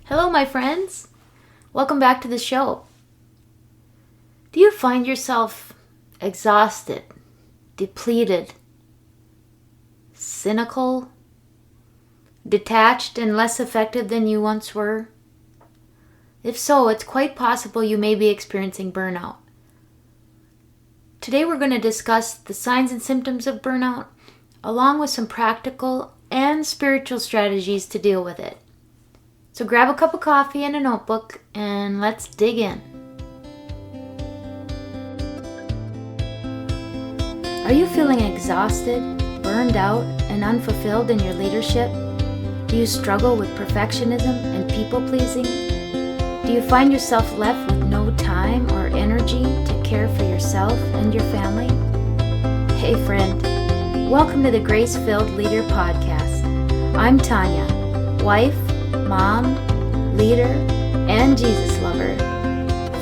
Hello, my friends. Welcome back to the show. Do you find yourself exhausted, depleted, cynical, detached, and less effective than you once were? If so, it's quite possible you may be experiencing burnout. Today we're going to discuss the signs and symptoms of burnout, along with some practical and spiritual strategies to deal with it. So grab a cup of coffee and a notebook, and let's dig in. Are you feeling exhausted, burned out, and unfulfilled in your leadership? Do you struggle with perfectionism and people-pleasing? Do you find yourself left with no time or energy to care for yourself and your family? Hey friend, welcome to the Grace-Filled Leader Podcast. I'm Tanya, wife, mom, leader, and Jesus lover.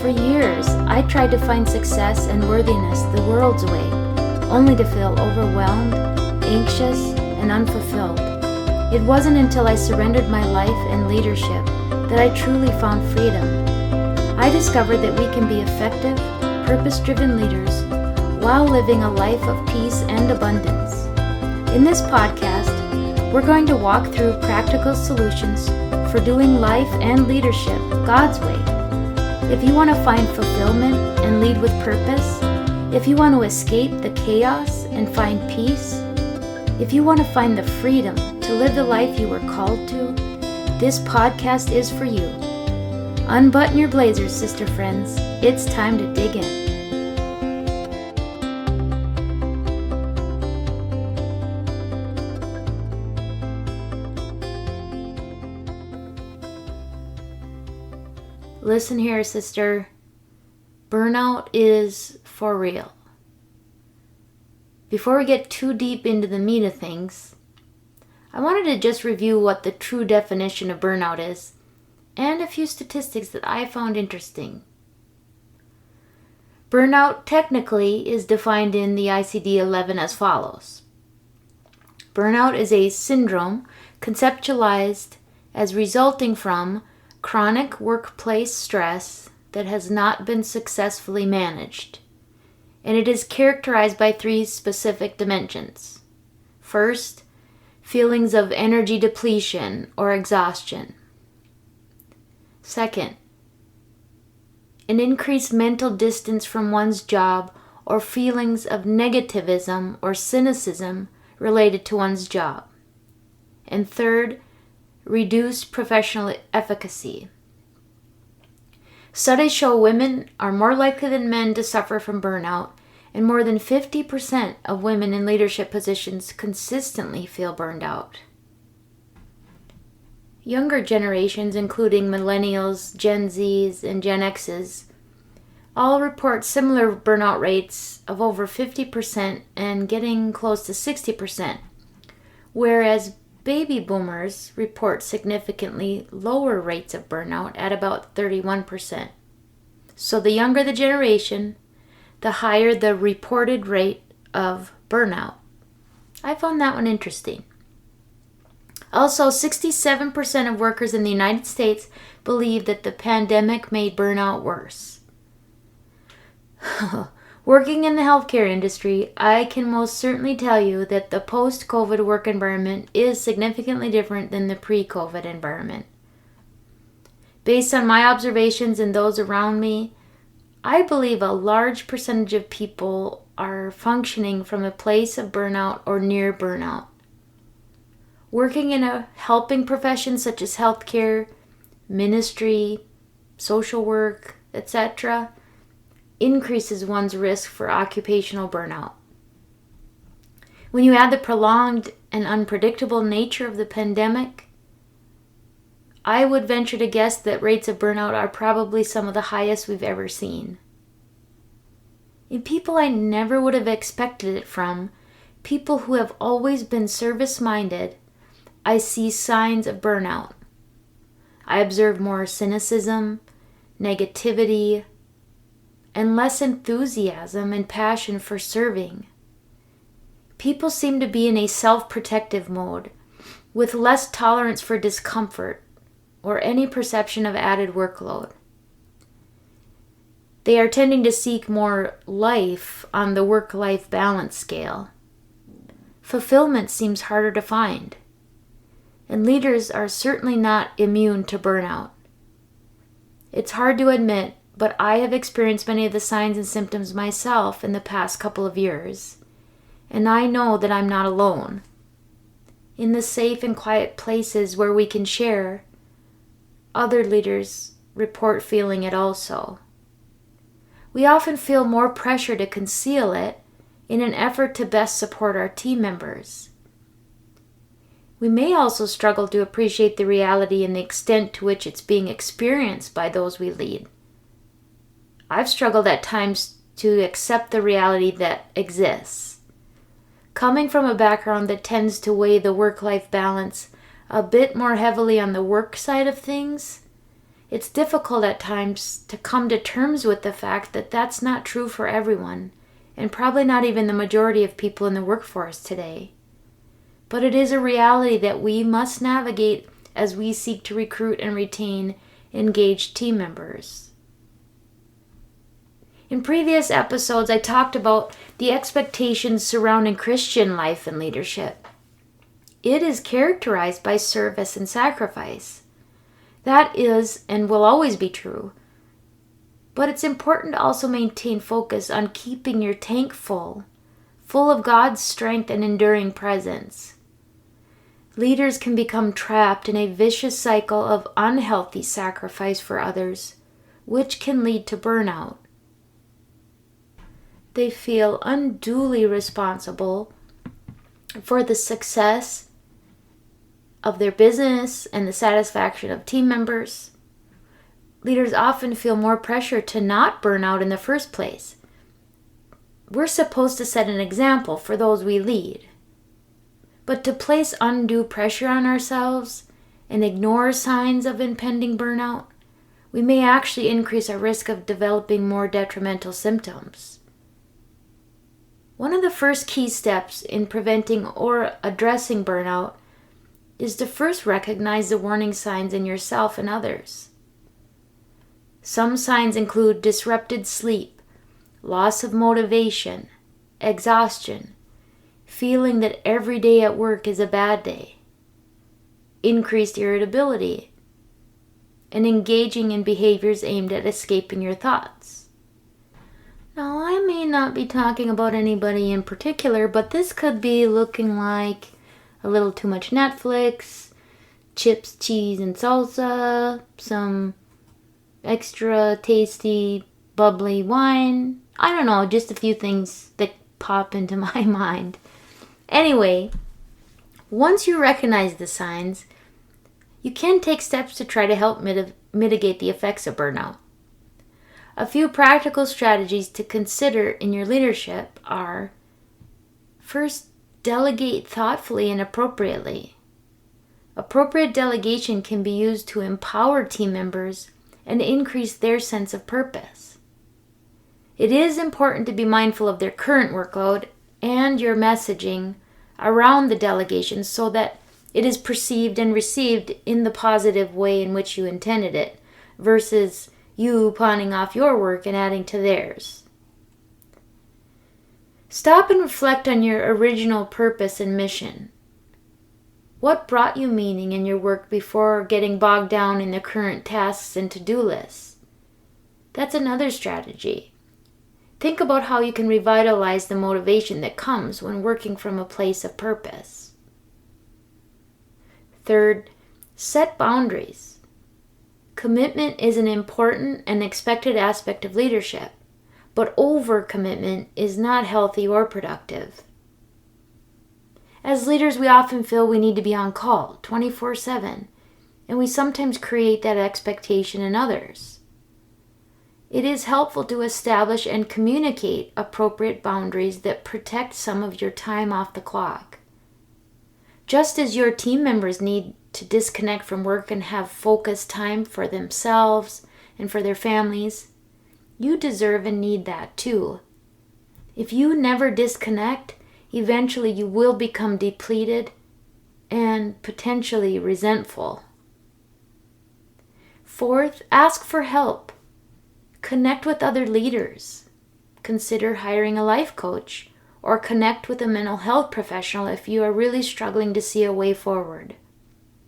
For years, I tried to find success and worthiness the world's way, only to feel overwhelmed, anxious, and unfulfilled. It wasn't until I surrendered my life and leadership that I truly found freedom. I discovered that we can be effective, purpose-driven leaders while living a life of peace and abundance. In this podcast, we're going to walk through practical solutions for doing life and leadership God's way. If you want to find fulfillment and lead with purpose, if you want to escape the chaos and find peace, if you want to find the freedom to live the life you were called to, this podcast is for you. Unbutton your blazers, sister friends. It's time to dig in. Listen here, sister. Burnout is for real. Before we get too deep into the meat of things, I wanted to just review what the true definition of burnout is and a few statistics that I found interesting. Burnout technically is defined in the ICD-11 as follows. Burnout is a syndrome conceptualized as resulting from chronic workplace stress that has not been successfully managed, and it is characterized by three specific dimensions. First, feelings of energy depletion or exhaustion. Second, an increased mental distance from one's job or feelings of negativism or cynicism related to one's job. And third, reduced professional efficacy. Studies show women are more likely than men to suffer from burnout, and more than 50% of women in leadership positions consistently feel burned out. Younger generations, including millennials, Gen Zs, and Gen Xs, all report similar burnout rates of over 50% and getting close to 60%, whereas baby boomers report significantly lower rates of burnout at about 31%. So the younger the generation, the higher the reported rate of burnout. I found that one interesting. Also, 67% of workers in the United States believe that the pandemic made burnout worse. Working in the healthcare industry, I can most certainly tell you that the post-COVID work environment is significantly different than the pre-COVID environment. Based on my observations and those around me, I believe a large percentage of people are functioning from a place of burnout or near burnout. Working in a helping profession such as healthcare, ministry, social work, etc., increases one's risk for occupational burnout. When you add the prolonged and unpredictable nature of the pandemic, I would venture to guess that rates of burnout are probably some of the highest we've ever seen. In people I never would have expected it from, people who have always been service-minded, I see signs of burnout. I observe more cynicism, negativity, and less enthusiasm and passion for serving. People seem to be in a self-protective mode, with less tolerance for discomfort, or any perception of added workload. They are tending to seek more life on the work-life balance scale. Fulfillment seems harder to find, and leaders are certainly not immune to burnout. It's hard to admit, but I have experienced many of the signs and symptoms myself in the past couple of years, and I know that I'm not alone. In the safe and quiet places where we can share, other leaders report feeling it also. We often feel more pressure to conceal it in an effort to best support our team members. We may also struggle to appreciate the reality and the extent to which it's being experienced by those we lead. I've struggled at times to accept the reality that exists. Coming from a background that tends to weigh the work-life balance a bit more heavily on the work side of things, it's difficult at times to come to terms with the fact that that's not true for everyone, and probably not even the majority of people in the workforce today. But it is a reality that we must navigate as we seek to recruit and retain engaged team members. In previous episodes, I talked about the expectations surrounding Christian life and leadership. It is characterized by service and sacrifice. That is and will always be true. But it's important to also maintain focus on keeping your tank full of God's strength and enduring presence. Leaders can become trapped in a vicious cycle of unhealthy sacrifice for others, which can lead to burnout. They feel unduly responsible for the success of their business and the satisfaction of team members. Leaders often feel more pressure to not burn out in the first place. We're supposed to set an example for those we lead. But to place undue pressure on ourselves and ignore signs of impending burnout, we may actually increase our risk of developing more detrimental symptoms. One of the first key steps in preventing or addressing burnout is to first recognize the warning signs in yourself and others. Some signs include disrupted sleep, loss of motivation, exhaustion, feeling that every day at work is a bad day, increased irritability, and engaging in behaviors aimed at escaping your thoughts. Now, I may not be talking about anybody in particular, but this could be looking like a little too much Netflix, chips, cheese, and salsa, some extra tasty, bubbly wine. I don't know, just a few things that pop into my mind. Anyway, once you recognize the signs, you can take steps to try to help mitigate the effects of burnout. A few practical strategies to consider in your leadership are: first, delegate thoughtfully and appropriately. Appropriate delegation can be used to empower team members and increase their sense of purpose. It is important to be mindful of their current workload and your messaging around the delegation so that it is perceived and received in the positive way in which you intended it, versus you pawning off your work and adding to theirs. Stop and reflect on your original purpose and mission. What brought you meaning in your work before getting bogged down in the current tasks and to-do lists? That's another strategy. Think about how you can revitalize the motivation that comes when working from a place of purpose. Third, set boundaries. Commitment is an important and expected aspect of leadership, but overcommitment is not healthy or productive. As leaders, we often feel we need to be on call 24/7, and we sometimes create that expectation in others. It is helpful to establish and communicate appropriate boundaries that protect some of your time off the clock. Just as your team members need to disconnect from work and have focused time for themselves and for their families, you deserve and need that too. If you never disconnect, eventually you will become depleted and potentially resentful. Fourth, ask for help. Connect with other leaders. Consider hiring a life coach or connect with a mental health professional if you are really struggling to see a way forward.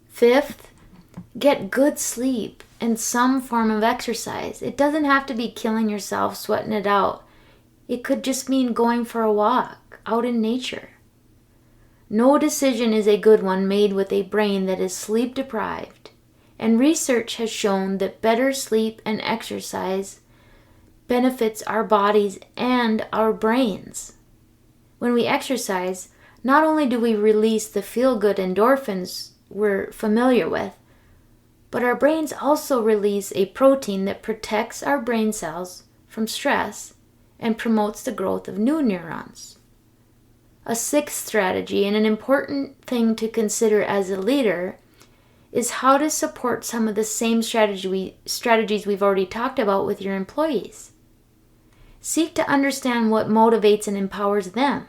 Fifth, get good sleep and some form of exercise. It doesn't have to be killing yourself, sweating it out. It could just mean going for a walk out in nature. No decision is a good one made with a brain that is sleep deprived, and research has shown that better sleep and exercise benefits our bodies and our brains. When we exercise, not only do we release the feel-good endorphins we're familiar with, but our brains also release a protein that protects our brain cells from stress and promotes the growth of new neurons. A sixth strategy, and an important thing to consider as a leader, is how to support some of the same strategies we've already talked about with your employees. Seek to understand what motivates and empowers them,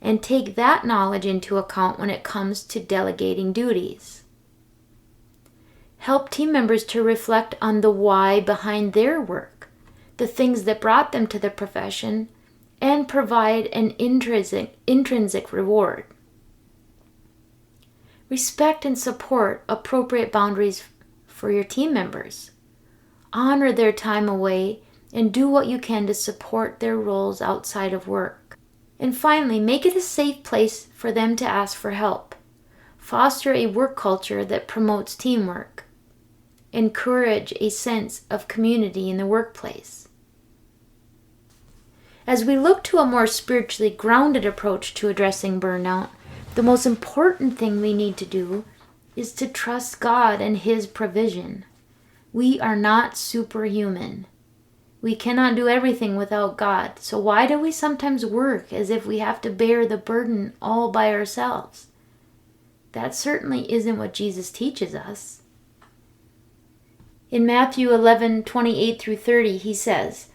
and take that knowledge into account when it comes to delegating duties. Help team members to reflect on the why behind their work, the things that brought them to the profession, and provide an intrinsic reward. Respect and support appropriate boundaries for your team members. Honor their time away and do what you can to support their roles outside of work. And finally, make it a safe place for them to ask for help. Foster a work culture that promotes teamwork. Encourage a sense of community in the workplace. As we look to a more spiritually grounded approach to addressing burnout, the most important thing we need to do is to trust God and His provision. We are not superhuman. We cannot do everything without God. So why do we sometimes work as if we have to bear the burden all by ourselves? That certainly isn't what Jesus teaches us. In Matthew 11:28-30, He says,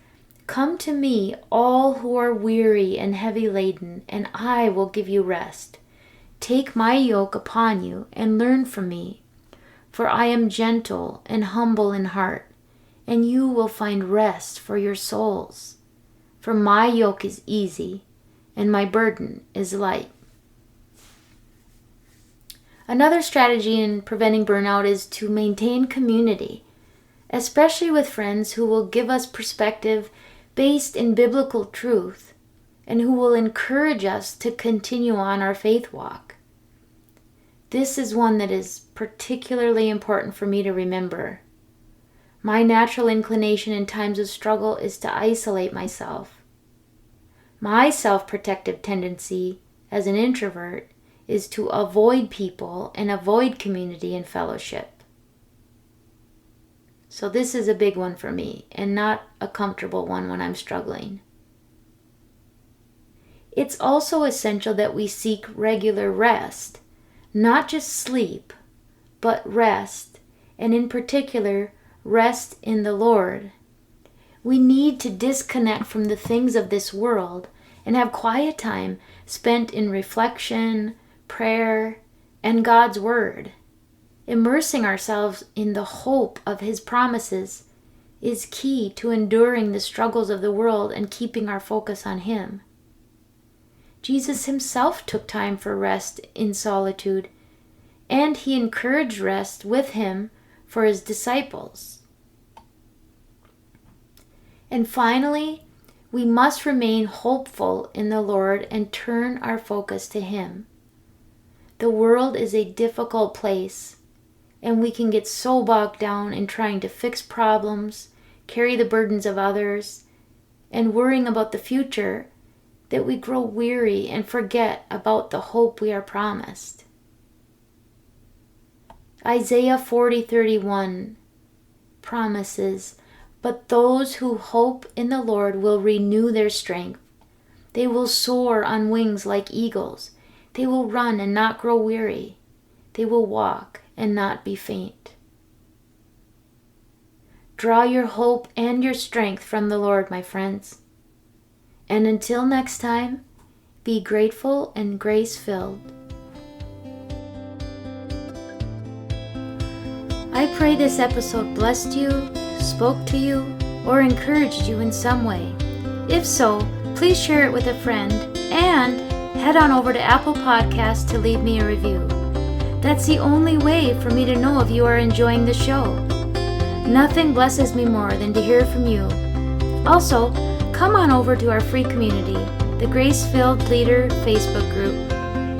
"Come to me, all who are weary and heavy laden, and I will give you rest. Take my yoke upon you and learn from me, for I am gentle and humble in heart, and you will find rest for your souls. For my yoke is easy, and my burden is light." Another strategy in preventing burnout is to maintain community, especially with friends who will give us perspective based in biblical truth and who will encourage us to continue on our faith walk. This is one that is particularly important for me to remember. My natural inclination in times of struggle is to isolate myself. My self-protective tendency as an introvert is to avoid people and avoid community and fellowship. So this is a big one for me, and not a comfortable one when I'm struggling. It's also essential that we seek regular rest, not just sleep, but rest, and in particular, rest in the Lord. We need to disconnect from the things of this world and have quiet time spent in reflection, prayer, and God's Word. Immersing ourselves in the hope of His promises is key to enduring the struggles of the world and keeping our focus on Him. Jesus Himself took time for rest in solitude, and He encouraged rest with Him for His disciples. And finally, we must remain hopeful in the Lord and turn our focus to Him. The world is a difficult place, and we can get so bogged down in trying to fix problems, carry the burdens of others, and worrying about the future that we grow weary and forget about the hope we are promised. Isaiah 40:31 promises, "But those who hope in the Lord will renew their strength. They will soar on wings like eagles. They will run and not grow weary. They will walk and not be faint." Draw your hope and your strength from the Lord, my friends. And until next time, be grateful and grace-filled. I I pray this episode blessed you, spoke to you, or encouraged you in some way. If so, please share it with a friend and head on over to Apple Podcasts to leave me a review. That's the only way for me to know if you are enjoying the show. Nothing blesses me more than to hear from you. Also, come on over to our free community, the Grace-Filled Leader Facebook group.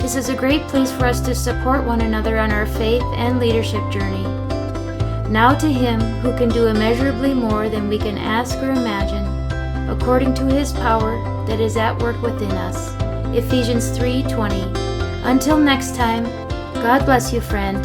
This is a great place for us to support one another on our faith and leadership journey. Now to Him who can do immeasurably more than we can ask or imagine, according to His power that is at work within us. Ephesians 3:20. Until next time, God bless you, friend.